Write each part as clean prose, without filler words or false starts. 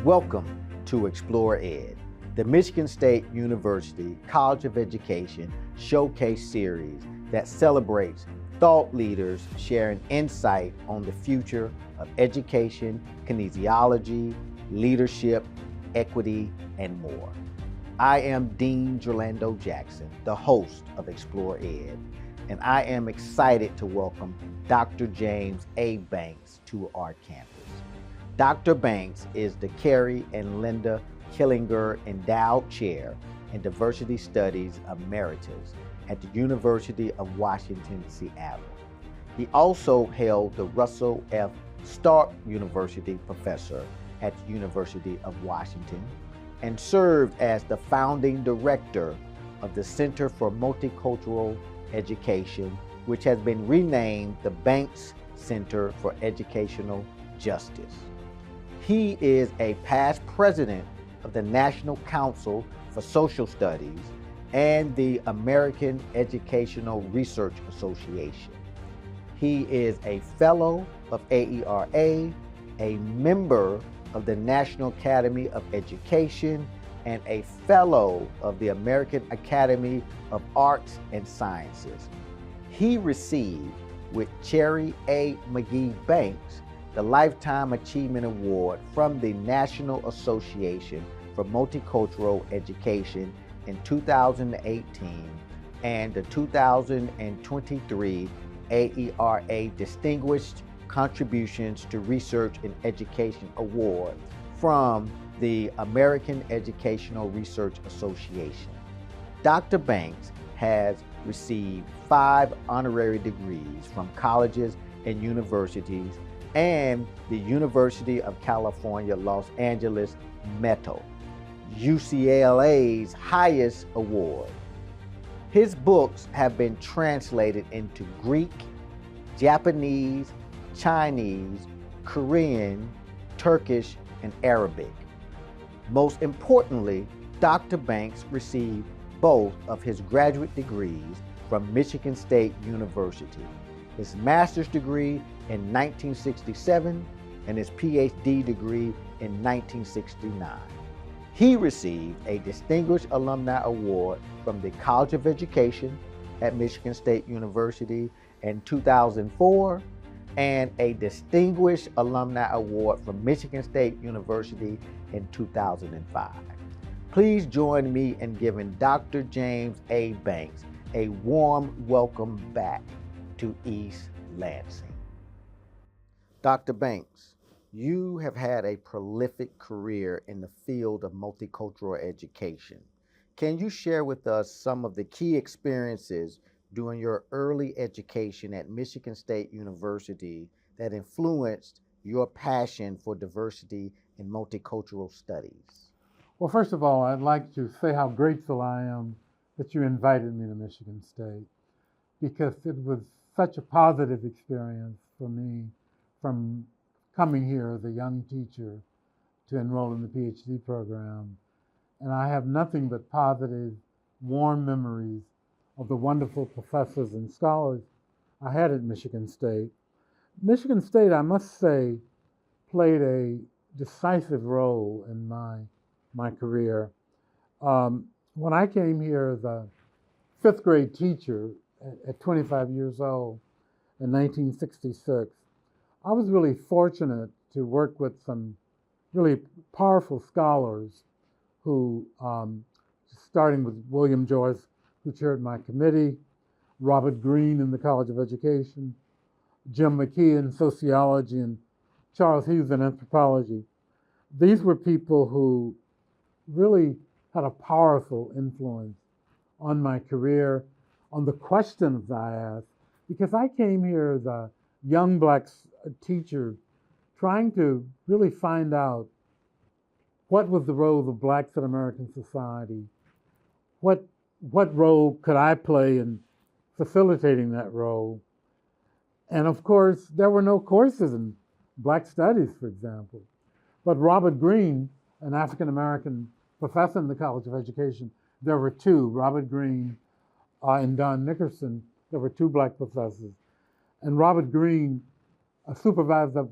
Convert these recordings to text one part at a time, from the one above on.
Welcome to EXPLOR Ed, the Michigan State University College of Education showcase series that celebrates thought leaders sharing insight on the future of education, kinesiology, leadership, equity, and more. I am Dean Jerlando Jackson, the host of EXPLOR Ed, and I am excited to welcome Dr. James A. Banks to our campus. Dr. Banks is the Kerry and Linda Killinger Endowed Chair in Diversity Studies Emeritus at the University of Washington, Seattle. He also held the Russell F. Stark University Professor at the University of Washington and served as the founding director of the Center for Multicultural Education, which has been renamed the Banks Center for Educational Justice. He is a past president of the National Council for Social Studies and the American Educational Research Association. He is a fellow of AERA, a member of the National Academy of Education, and a fellow of the American Academy of Arts and Sciences. He received, with Cherry A. McGee Banks, the Lifetime Achievement Award from the National Association for Multicultural Education in 2018 and the 2023 AERA Distinguished Contributions to Research and Education Award from the American Educational Research Association. Dr. Banks has received 5 honorary degrees from colleges and universities and the University of California, Los Angeles Metal, UCLA's highest award. His books have been translated into Greek, Japanese, Chinese, Korean, Turkish, and Arabic. Most importantly, Dr. Banks received both of his graduate degrees from Michigan State University, his master's degree in 1967 and his PhD degree in 1969. He received a Distinguished Alumni Award from the College of Education at Michigan State University in 2004 and a Distinguished Alumni Award from Michigan State University in 2005. Please join me in giving Dr. James A. Banks a warm welcome back to East Lansing. Dr. Banks, you have had a prolific career in the field of multicultural education. Can you share with us some of the key experiences during your early education at Michigan State University that influenced your passion for diversity in multicultural studies? Well, first of all, I'd like to say how grateful I am that you invited me to Michigan State, because it was such a positive experience for me from coming here as a young teacher to enroll in the PhD program. And I have nothing but positive, warm memories of the wonderful professors and scholars I had at Michigan State. Michigan State, I must say, played a decisive role in my career. When I came here as a 5th grade teacher at 25 years old in 1966, I was really fortunate to work with some really powerful scholars who, starting with William Joyce, who chaired my committee, Robert Greene in the College of Education, Jim McKee in sociology, and Charles Hughes in anthropology. These were people who really had a powerful influence on my career, on the questions I asked, because I came here as a young black teacher trying to really find out what was the role of blacks in American society, what role could I play in facilitating that role. And of course, there were no courses in Black studies, for example. But Robert Greene, an African-American professor in the College of Education, there were 2, Robert Greene and Don Nickerson. There were 2 black professors. And Robert Greene supervised an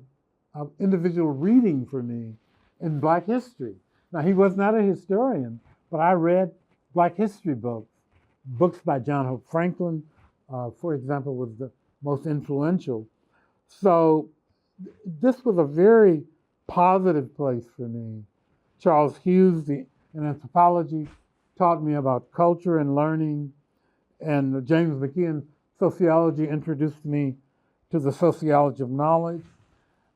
individual reading for me in Black history. Now, he was not a historian, but I read Black history books. Books by John Hope Franklin, for example, was the most influential. So this was a very positive place for me. Charles Hughes, in anthropology, taught me about culture and learning, and James McKeon, sociology, introduced me to the sociology of knowledge.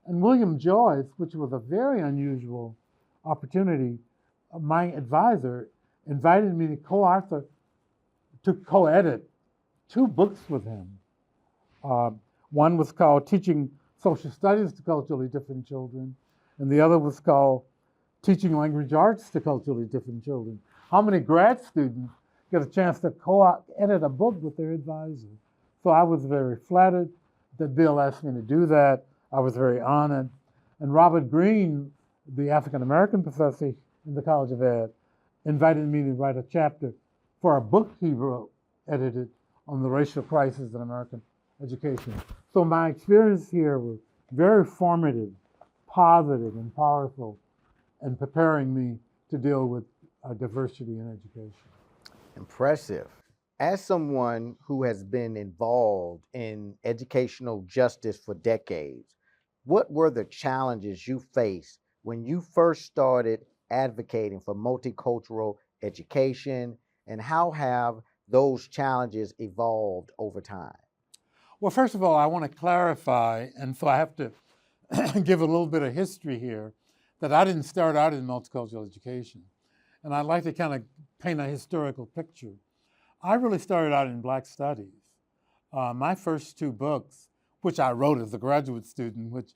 And William Joyce, which was a very unusual opportunity, my advisor invited me to co-author, to co-edit 2 books with him. One was called Teaching Social Studies to Culturally Different Children, and the other was called Teaching Language Arts to Culturally Different Children. How many grad students get a chance to co-edit a book with their advisor? So I was very flattered that Bill asked me to do that. I was very honored. And Robert Greene, the African-American professor in the College of Ed, invited me to write a chapter for a book he wrote, edited, on the racial crisis in American education. So my experience here was very formative, positive, and powerful in preparing me to deal with diversity in education. Impressive. As someone who has been involved in educational justice for decades, what were the challenges you faced when you first started advocating for multicultural education, and how have those challenges evolved over time? Well, first of all, I want to clarify, and so I have to give a little bit of history here, that I didn't start out in multicultural education. And I'd like to kind of paint a historical picture. I really started out in Black studies. My first 2 books, which I wrote as a graduate student, which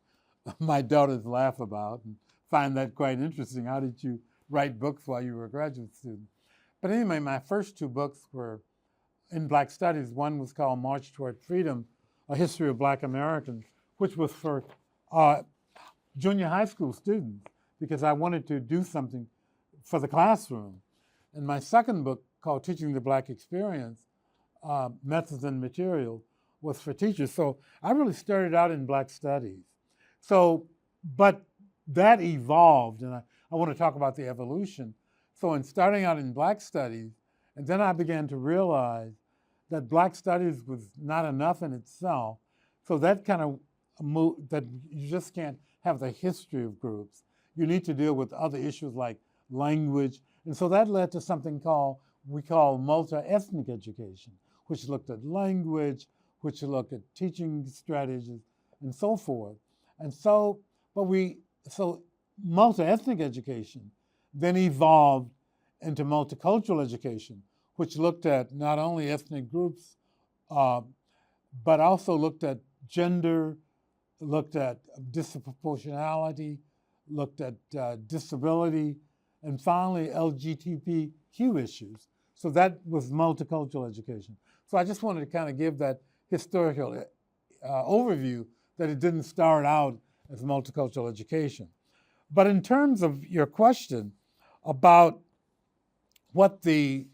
my daughters laugh about and find that quite interesting. How did you write books while you were a graduate student? But anyway, my first 2 books were in Black studies. One was called March Toward Freedom, A History of Black Americans, which was for junior high school students, because I wanted to do something for the classroom. And my second book, called Teaching the Black Experience, Methods and Material, was for teachers. So I really started out in Black studies. So, but that evolved, and I want to talk about the evolution. So in starting out in Black studies, and then I began to realize that Black studies was not enough in itself. So that kind of moved, that you just can't have the history of groups. You need to deal with other issues like language. And so that led to something we call multi-ethnic education, which looked at language, which looked at teaching strategies, and so forth. And so, so multi-ethnic education then evolved into multicultural education, which looked at not only ethnic groups, but also looked at gender, looked at disproportionality, looked at disability, and finally LGBTQ issues. So that was multicultural education. So I just wanted to kind of give that historical overview that it didn't start out as multicultural education. But in terms of your question about what in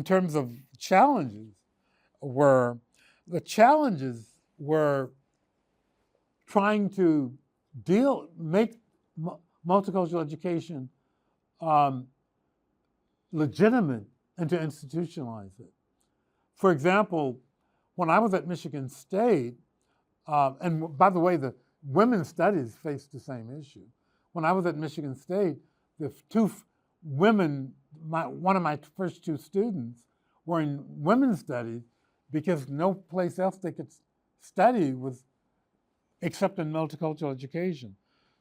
terms of challenges the challenges were trying to make multicultural education legitimate and to institutionalize it. For example, when I was at Michigan State, and by the way, the women's studies faced the same issue. When I was at Michigan State, the 2 women, one of my first 2 students were in women's studies because no place else they could study was except in multicultural education.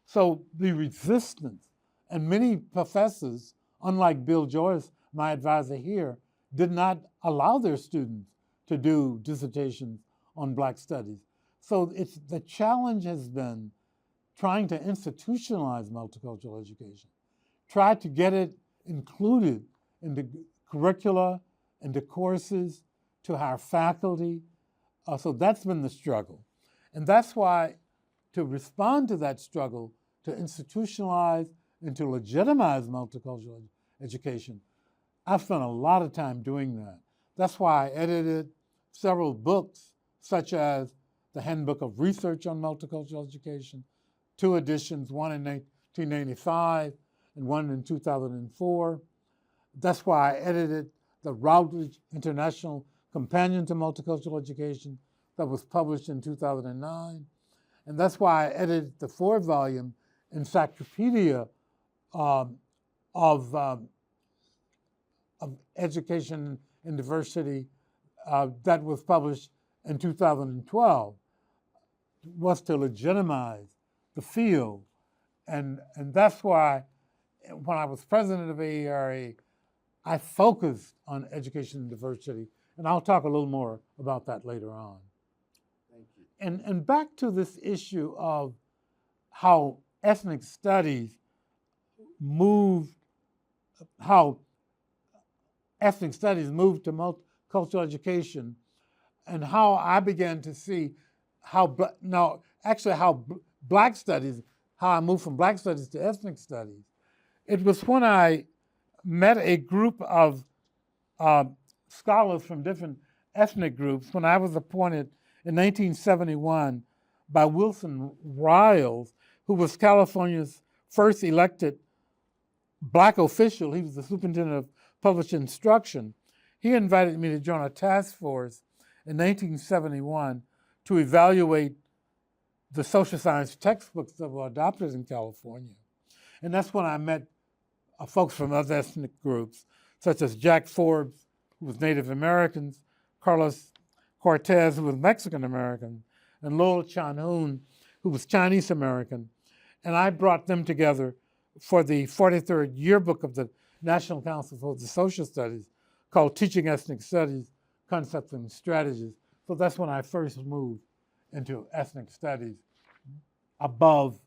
So the resistance, and many professors, unlike Bill Joyce, my advisor here, did not allow their students to do dissertations on Black studies. So the challenge has been trying to institutionalize multicultural education, try to get it included in the curricula, into courses, to our faculty. So that's been the struggle. And that's why, to respond to that struggle, to institutionalize and to legitimize multicultural education, I've spent a lot of time doing that. That's why I edited several books, such as the Handbook of Research on Multicultural Education, two editions, one in 1995 and one in 2004. That's why I edited the Routledge International Companion to Multicultural Education that was published in 2009. And that's why I edited the 4-volume encyclopedia of education and diversity that was published in 2012, was to legitimize the field. And that's why when I was president of AERA, I focused on education and diversity, and I'll talk a little more about that later on. Thank you. And back to this issue of how ethnic studies moved, how ethnic studies moved to multicultural education, and how I began to see how Black studies, how I moved from Black studies to ethnic studies. It was when I met a group of scholars from different ethnic groups when I was appointed in 1971 by Wilson Riles, who was California's first elected Black official. He was the superintendent of public instruction. He invited me to join a task force in 1971 to evaluate the social science textbooks that were adopted in California. And that's when I met folks from other ethnic groups, such as Jack Forbes, who was Native American, Carlos Cortez, who was Mexican American, and Lowell Chan-hoon, who was Chinese American. And I brought them together for the 43rd yearbook of the National Council for the Social Studies, called Teaching Ethnic Studies, Concepts and Strategies. So that's when I first moved into ethnic studies above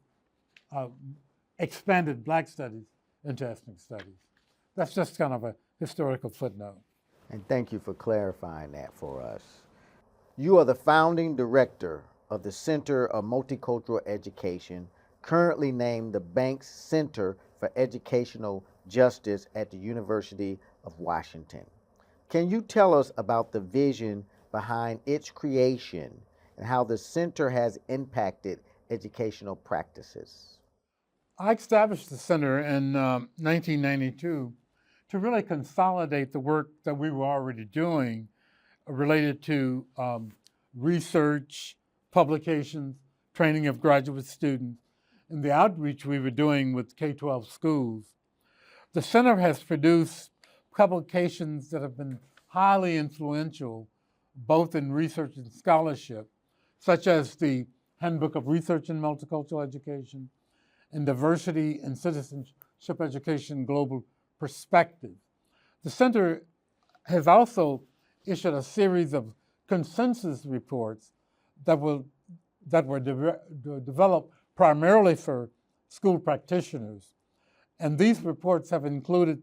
expanded Black studies into ethnic studies. That's just kind of a historical footnote. And thank you for clarifying that for us. You are the founding director of the Center of Multicultural Education, currently named the Banks Center for Educational Justice at the University of Washington. Can you tell us about the vision behind its creation and how the center has impacted educational practices? I established the center in 1992 to really consolidate the work that we were already doing related to research, publications, training of graduate students, and the outreach we were doing with K-12 schools. The center has produced publications that have been highly influential, both in research and scholarship, such as the Handbook of Research in Multicultural Education and Diversity and Citizenship Education Global Perspective. The center has also issued a series of consensus reports that were developed primarily for school practitioners. And these reports have included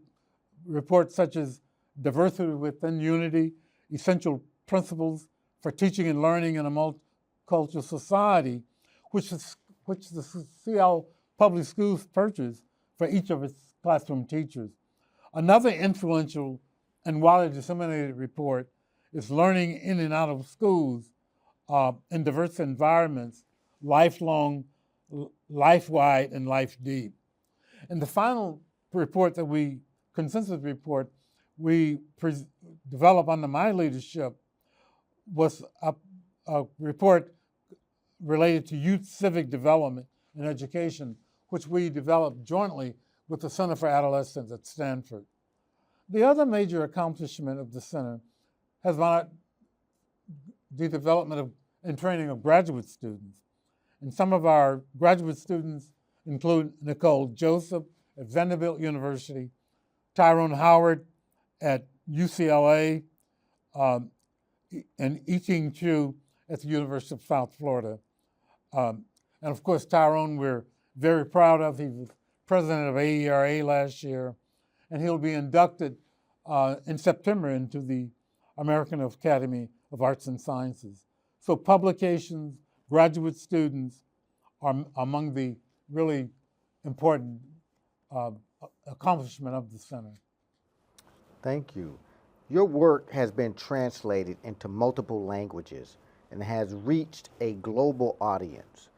reports such as Diversity Within Unity, Essential Principles for Teaching and Learning in a Multicultural Society, which the CL Public Schools purchased for each of its classroom teachers. Another influential and widely disseminated report is Learning in and Out of Schools in Diverse Environments, Lifelong, Life-Wide, and Life Deep. And the final report consensus report we developed under my leadership was a report related to youth civic development and education, which we developed jointly with the Center for Adolescence at Stanford. The other major accomplishment of the center has been the development and training of graduate students. And some of our graduate students include Nicole Joseph at Vanderbilt University, Tyrone Howard at UCLA, and Yi-Ching Chu at the University of South Florida. And of course, Tyrone, we're very proud of. He was president of AERA last year, and he'll be inducted in September into the American Academy of Arts and Sciences. So publications, graduate students are among the really important accomplishment of the center. Thank you. Your work has been translated into multiple languages and has reached a global audience.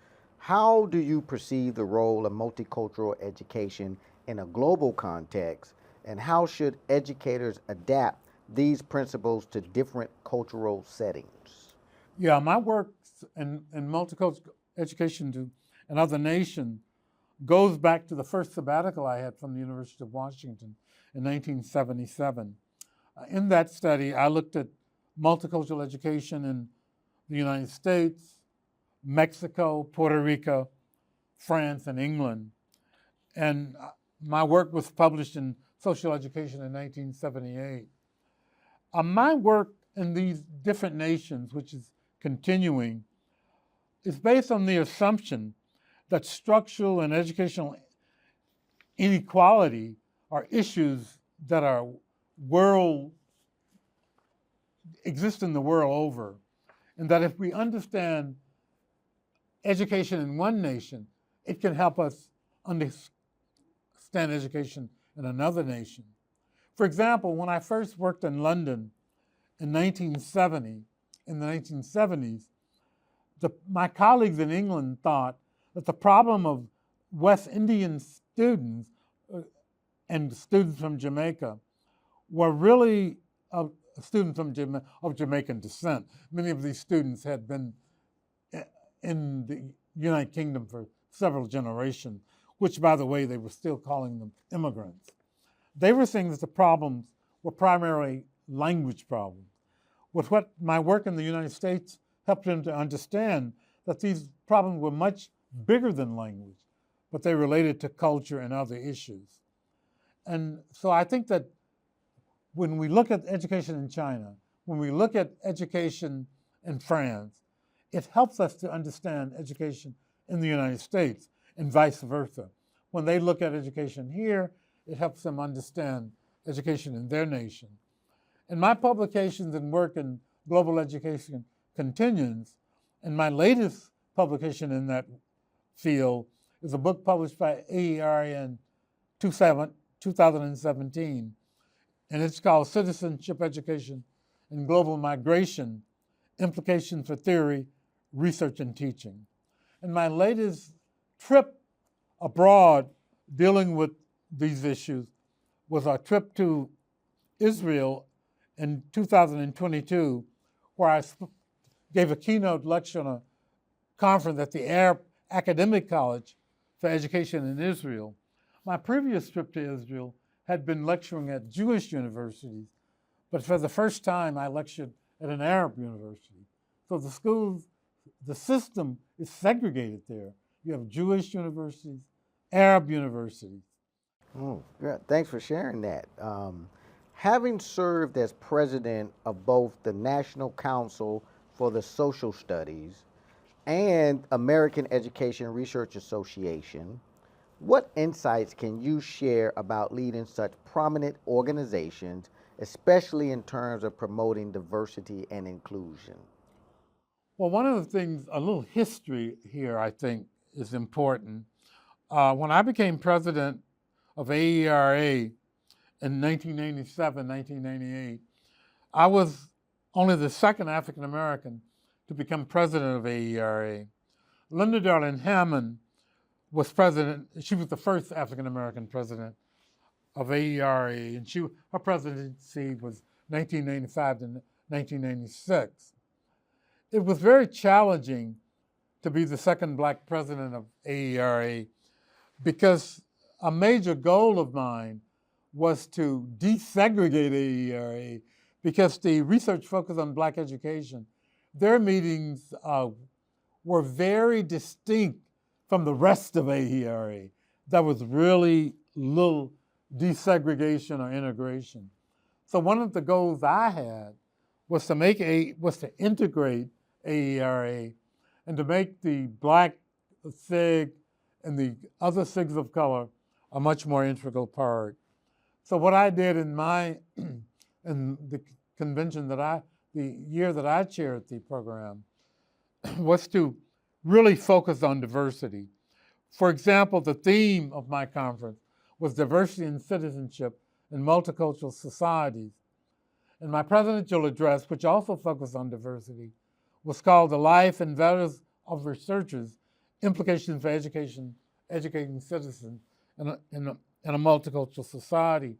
How do you perceive the role of multicultural education in a global context, and how should educators adapt these principles to different cultural settings? Yeah, my work in multicultural education to another nation goes back to the first sabbatical I had from the University of Washington in 1977. In that study, I looked at multicultural education in the United States, Mexico, Puerto Rico, France, and England. And my work was published in Social Education in 1978. My work in these different nations, which is continuing, is based on the assumption that structural and educational inequality are issues that are exist in the world over, and that if we understand education in one nation, it can help us understand education in another nation. For example, when I first worked in London in 1970, in the 1970s, my colleagues in England thought that the problem of West Indian students and students from Jamaica were really students of Jamaican descent. Many of these students had been in the United Kingdom for several generations, which, by the way, they were still calling them immigrants. They were saying that the problems were primarily language problems. With what my work in the United States helped them to understand that these problems were much bigger than language, but they related to culture and other issues. And so I think that when we look at education in China, when we look at education in France, it helps us to understand education in the United States and vice versa. When they look at education here, it helps them understand education in their nation. And my publications and work in global education continues, and my latest publication in that field is a book published by AERA in 2017, and it's called Citizenship Education and Global Migration, Implications for Theory, Research, and Teaching. And my latest trip abroad dealing with these issues was our trip to Israel in 2022, where I gave a keynote lecture on a conference at the Arab Academic College for Education in Israel. My previous trip to Israel had been lecturing at Jewish universities, but for the first time I lectured at an Arab university. So the system is segregated there. You have Jewish universities, Arab universities. Oh, yeah, thanks for sharing that. Having served as president of both the National Council for the Social Studies and American Education Research Association, what insights can you share about leading such prominent organizations, especially in terms of promoting diversity and inclusion? Well, one of the things, a little history here, I think, is important. When I became president of AERA in 1997, 1998, I was only the second African American to become president of AERA. Linda Darling Hammond was president. She was the first African American president of AERA, and her presidency was 1995 to 1996. It was very challenging to be the second Black president of AERA because a major goal of mine was to desegregate AERA because the research focused on Black education, their meetings were very distinct from the rest of AERA. There was really little desegregation or integration. So one of the goals I had was to integrate AERA and to make the Black SIG and the other SIGs of color a much more integral part. So what I did in the convention the year that I chaired the program was to really focus on diversity. For example, the theme of my conference was diversity and citizenship in multicultural societies. And my presidential address, which also focused on diversity, was called The Life and Values of Researchers implications for educating citizens in a multicultural society.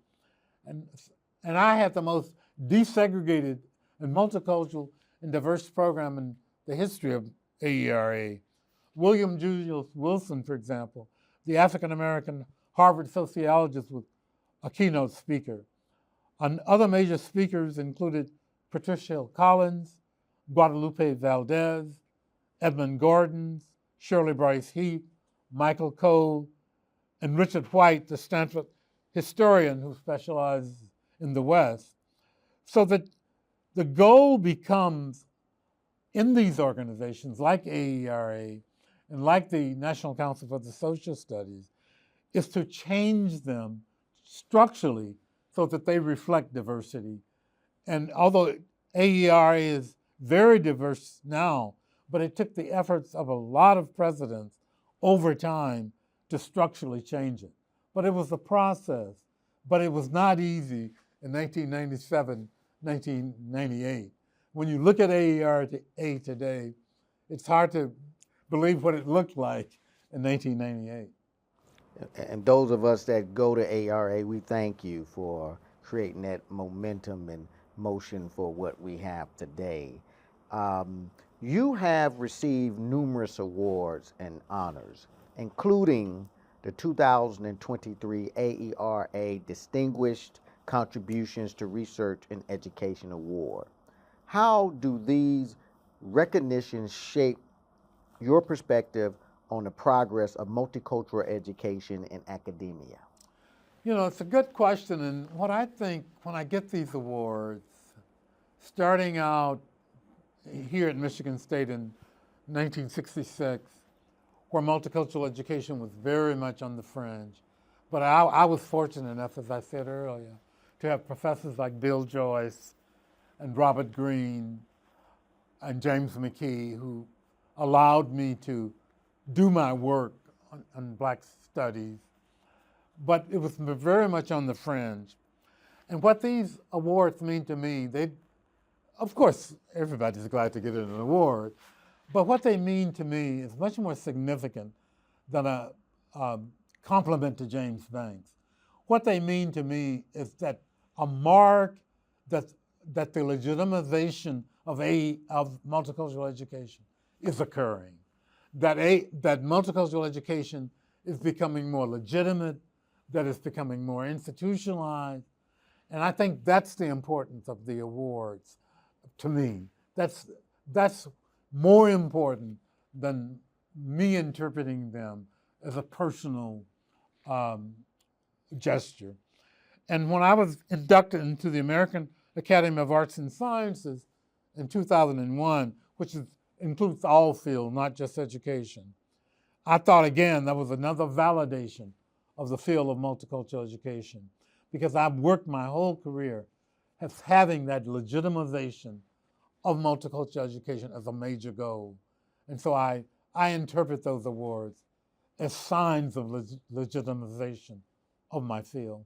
And I had the most desegregated and multicultural and diverse program in the history of AERA. William Julius Wilson, for example, the African-American Harvard sociologist, was a keynote speaker. And other major speakers included Patricia Collins, Guadalupe Valdez, Edmund Gordon, Shirley Bryce Heath, Michael Cole, and Richard White, the Stanford historian who specializes in the West. So that the goal becomes, in these organizations like AERA and like the National Council for the Social Studies, is to change them structurally so that they reflect diversity. And although AERA is very diverse now, but it took the efforts of a lot of presidents over time to structurally change it. But it was a process, but it was not easy in 1997, 1998. When you look at AERA today, it's hard to believe what it looked like in 1998. And those of us that go to ARA, we thank you for creating that momentum and motion for what we have today. You have received numerous awards and honors, including the 2023 AERA Distinguished Contributions to Research and Education Award. How do these recognitions shape your perspective on the progress of multicultural education in academia? You know, it's a good question, and what I think when I get these awards, starting out here at Michigan State in 1966, where multicultural education was very much on the fringe. But I was fortunate enough, as I said earlier, to have professors like Bill Joyce and Robert Greene and James McKee who allowed me to do my work on Black studies. But it was very much on the fringe. And what these awards mean to me, of course, everybody's glad to get an award, but what they mean to me is much more significant than a compliment to James Banks. What they mean to me is that a mark that the legitimization of multicultural education is occurring, that multicultural education is becoming more legitimate, that it's becoming more institutionalized, and I think that's the importance of the awards to me. That's more important than me interpreting them as a personal gesture. And when I was inducted into the American Academy of Arts and Sciences in 2001, which includes all fields, not just education, I thought again that was another validation of the field of multicultural education, because I've worked my whole career as having that legitimization of multicultural education as a major goal. And so I interpret those awards as signs of legitimization of my field.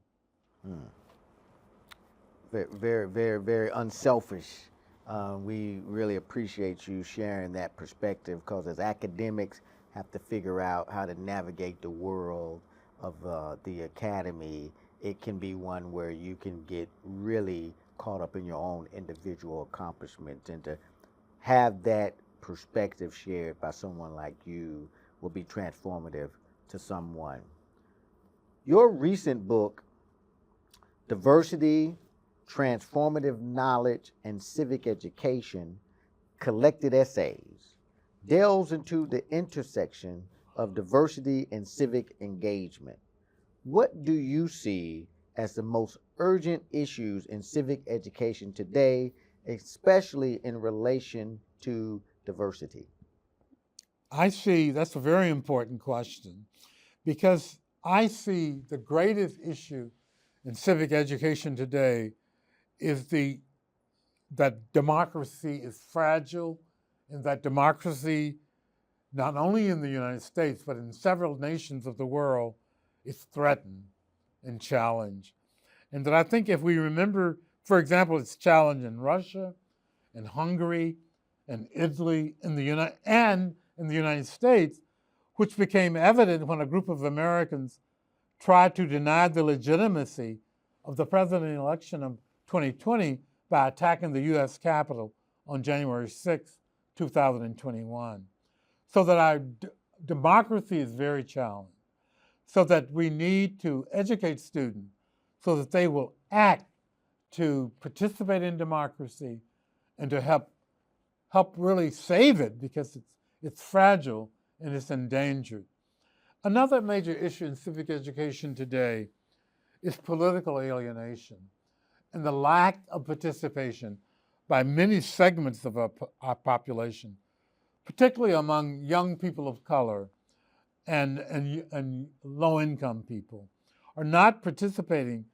Very, very, very unselfish. We really appreciate you sharing that perspective, because as academics have to figure out how to navigate the world of the academy, it can be one where you can get really caught up in your own individual accomplishments, and to have that perspective shared by someone like you will be transformative to someone. Your recent book, Diversity, Transformative Knowledge, and Civic Education, Collected Essays, delves into the intersection of diversity and civic engagement. What do you see as the most urgent issues in civic education today, especially in relation to diversity? I see, that's a very important question, because I see the greatest issue in civic education today is that democracy is fragile, and that democracy, not only in the United States, but in several nations of the world, is threatened and challenged. And that I think if we remember, for example, its challenge in Russia and Hungary and Italy and in the United States, which became evident when a group of Americans tried to deny the legitimacy of the presidential election of 2020 by attacking the U.S. Capitol on January 6, 2021. So that our democracy is very challenged, so that we need to educate students so that they will act to participate in democracy and to help really save it, because it's fragile and it's endangered. Another major issue in civic education today is political alienation and the lack of participation by many segments of our population, particularly among young people of color and low-income people, are not participating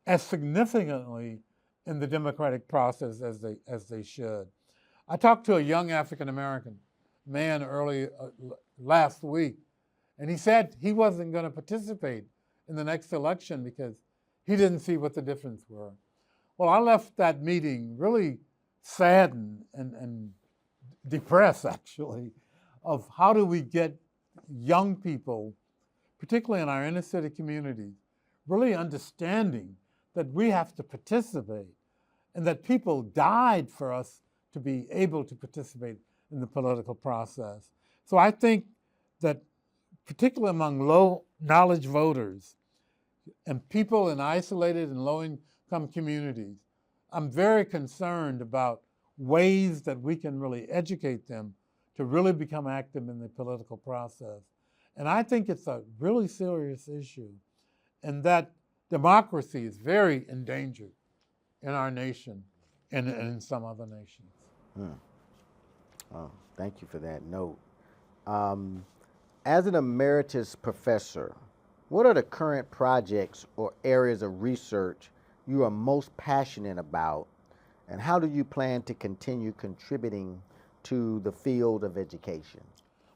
as significantly in the democratic process as they should. I talked to a young African-American man last week, and he said he wasn't going to participate in the next election because he didn't see what the difference were. Well, I left that meeting really saddened and depressed, actually, of how do we get young people, particularly in our inner city communities, really understanding that we have to participate and that people died for us to be able to participate in the political process. So I think that particularly among low knowledge voters and people in isolated and low income communities, I'm very concerned about ways that we can really educate them to really become active in the political process. And I think it's a really serious issue, and that democracy is very endangered in our nation and in some other nations. Oh, thank you for that note. As an emeritus professor, what are the current projects or areas of research you are most passionate about, and how do you plan to continue contributing to the field of education?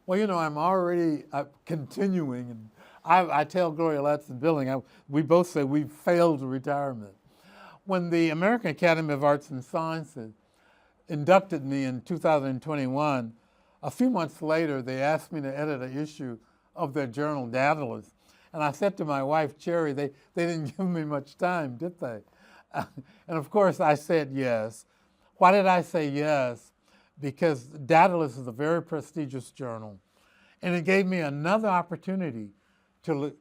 Well, you know, I'm already continuing, and I tell Gloria Latz and Billing, we both say we've failed retirement. When the American Academy of Arts and Sciences inducted me in 2021, a few months later, they asked me to edit an issue of their journal, Daedalus. And I said to my wife, Kerry, they didn't give me much time, did they? And of course, I said yes. Why did I say yes? Because Daedalus is a very prestigious journal, and it gave me another opportunity to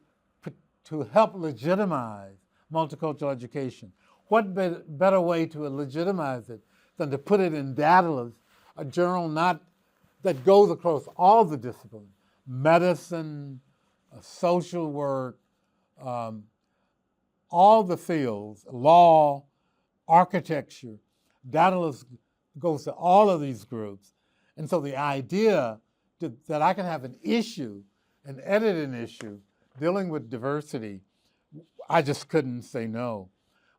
help legitimize multicultural education. What better way to legitimize it than to put it in Daedalus, a journal that goes across all the disciplines, medicine, social work, all the fields, law, architecture. Daedalus goes to all of these groups. And so the idea that I can have an issue, an edit an issue, dealing with diversity, I just couldn't say no.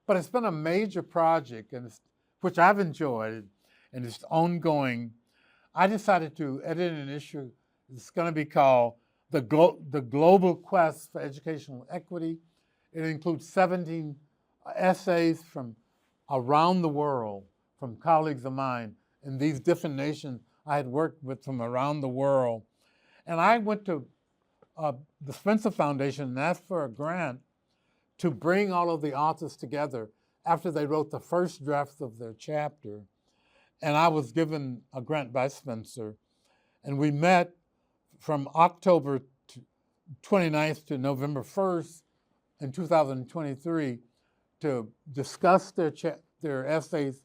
But it's been a major project, which I've enjoyed, and it's ongoing. I decided to edit an issue. It's going to be called the Global Quest for Educational Equity. It includes 17 essays from around the world, from colleagues of mine in these different nations I had worked with from around the world. And I went to the Spencer Foundation and asked for a grant to bring all of the authors together after they wrote the first draft of their chapter. And I was given a grant by Spencer. And we met from October 29th to November 1st in 2023 to discuss their essays.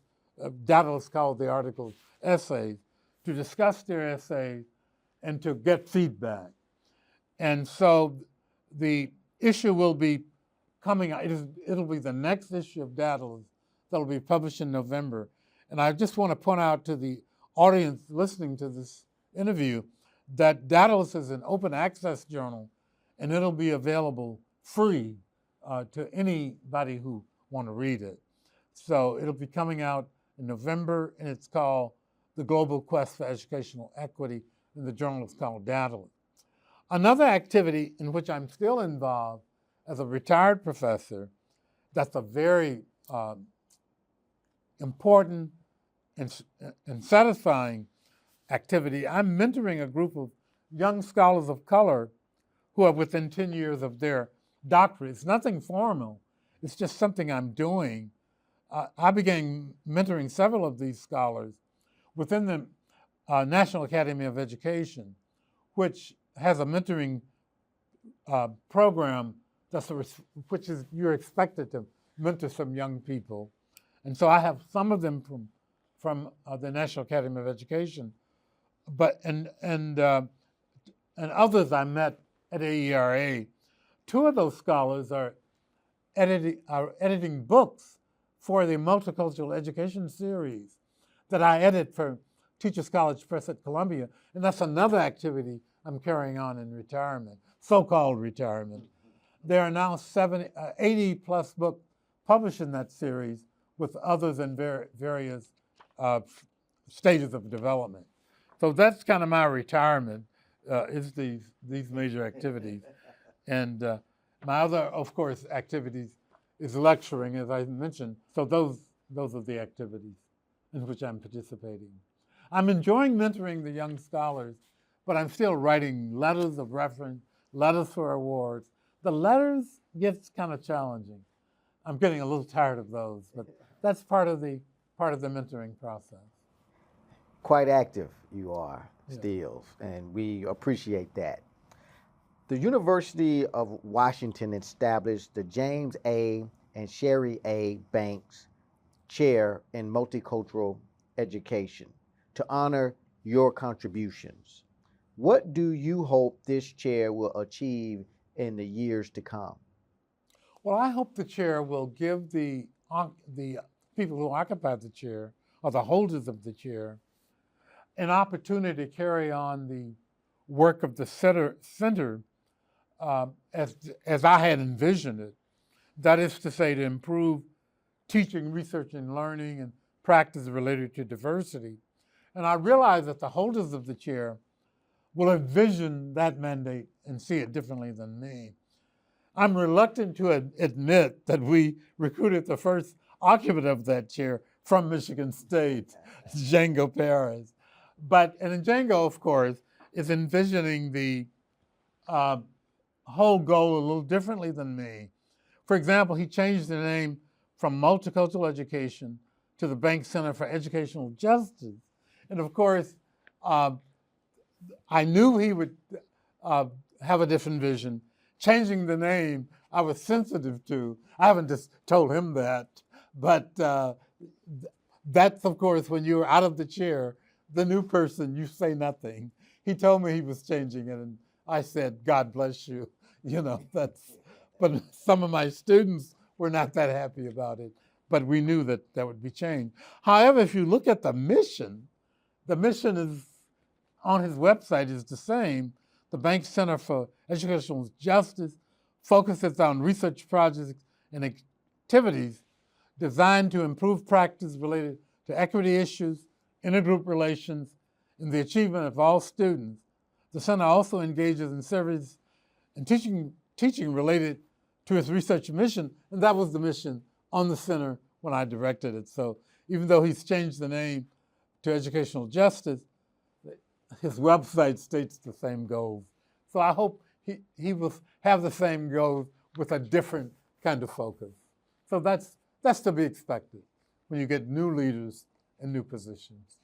Daedalus called the articles essays, to discuss their essays and to get feedback. And so the issue will be coming out. It'll be the next issue of Daedalus that'll be published in November. And I just want to point out to the audience listening to this interview that Daedalus is an open access journal, and it'll be available free to anybody who want to read it. So it'll be coming out in November, and it's called The Global Quest for Educational Equity, and the journal is called Daedalus. Another activity in which I'm still involved as a retired professor, that's a very important and satisfying activity. I'm mentoring a group of young scholars of color who are within 10 years of their doctorate. It's nothing formal. It's just something I'm doing. I began mentoring several of these scholars within the National Academy of Education, which has a mentoring program which is you're expected to mentor some young people. And so I have some of them from the National Academy of Education, but and others I met at AERA. Two of those scholars are editing books for the Multicultural Education series that I edit for Teachers College Press at Columbia, and that's another activity I'm carrying on in retirement, so-called retirement. There are now 80 plus books published in that series, with others in various stages of development. So that's kind of my retirement, is these major activities. And my other, of course, activities is lecturing, as I mentioned. So those are the activities in which I'm participating. I'm enjoying mentoring the young scholars, but I'm still writing letters of reference, letters for awards. The letters gets kind of challenging. I'm getting a little tired of those, but that's part of the mentoring process. Quite active you are, Yeah. Steels, and we appreciate that. The University of Washington established the James A. and Sherry A. Banks Chair in Multicultural Education to honor your contributions. What do you hope this chair will achieve in the years to come? Well, I hope the chair will give the people who occupy the chair, or the holders of the chair, an opportunity to carry on the work of the center as I had envisioned it. That is to say, to improve teaching, research, and learning and practice related to diversity. And I realize that the holders of the chair will envision that mandate and see it differently than me. I'm reluctant to admit that we recruited the first occupant of that chair from Michigan State, Django Perez. And Django, of course, is envisioning the whole goal a little differently than me. For example, he changed the name from Multicultural Education to the Banks Center for Educational Justice. And of course, I knew he would have a different vision. Changing the name, I was sensitive to. I haven't just told him that, but that's, of course, when you're out of the chair, the new person, you say nothing. He told me he was changing it, and I said, God bless you. But some of my students were not that happy about it, but we knew that would be changed. However, if you look at the mission is on his website is the same. The Banks Center for Educational Justice focuses on research projects and activities designed to improve practice related to equity issues, intergroup relations, and the achievement of all students. The center also engages in service and teaching related to its research mission, and that was the mission on the center when I directed it. So even though he's changed the name to Educational Justice, his website states the same goals. So I hope he will have the same goals with a different kind of focus. So that's to be expected when you get new leaders in new positions,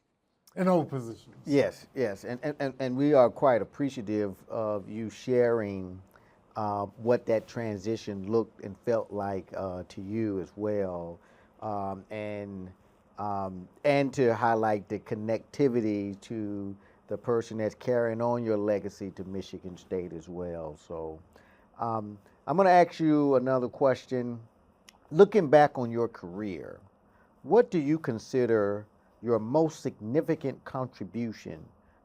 in old positions. Yes, and we are quite appreciative of you sharing what that transition looked and felt like to you as well, and to highlight the connectivity to the person that's carrying on your legacy to Michigan State as well. So I'm going to ask you another question. Looking back on your career, what do you consider your most significant contribution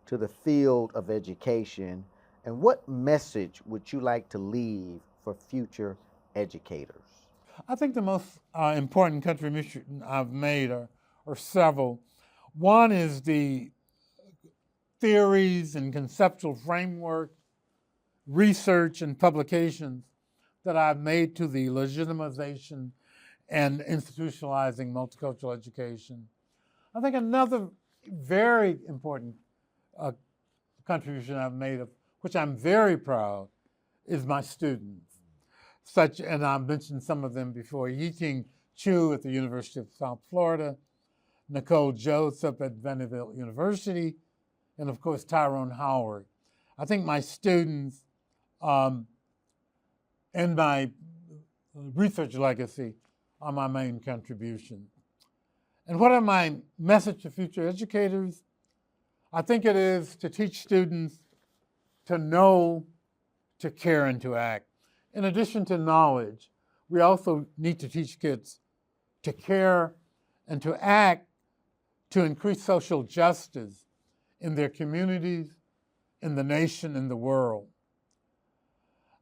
to the field of education, and what message would you like to leave for future educators? I think the most important contribution I've made are several. One is the theories and conceptual framework, research and publications that I've made to the legitimization and institutionalizing multicultural education. I think another very important contribution I've made, of which I'm very proud, is my students. And I've mentioned some of them before, Yi-Ting Chu at the University of South Florida, Nicole Joseph at Vanderbilt University, and of course Tyrone Howard. I think my students and my research legacy are my main contribution. And what are my message to future educators? I think it is to teach students to know, to care, and to act. In addition to knowledge, we also need to teach kids to care and to act to increase social justice in their communities, in the nation, in the world.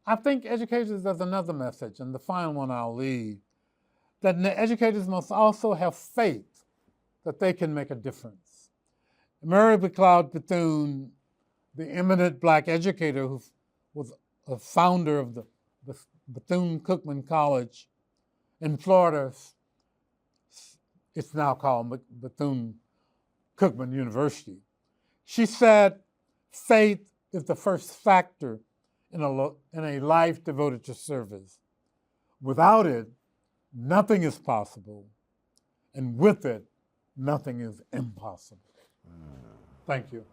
I think educators, there's another message, and the final one I'll leave, that educators must also have faith that they can make a difference. Mary McLeod Bethune, the eminent Black educator who was a founder of the Bethune-Cookman College in Florida, it's now called Bethune-Cookman University. She said, faith is the first factor in a life devoted to service. Without it, nothing is possible, and with it, nothing is impossible. Thank you.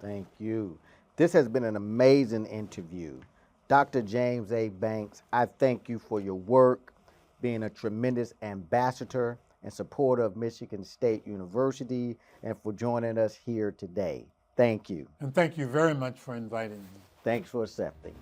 Thank you. This has been an amazing interview. Dr. James A. Banks, I thank you for your work, being a tremendous ambassador and supporter of Michigan State University, and for joining us here today. Thank you. And thank you very much for inviting me. Thanks for accepting.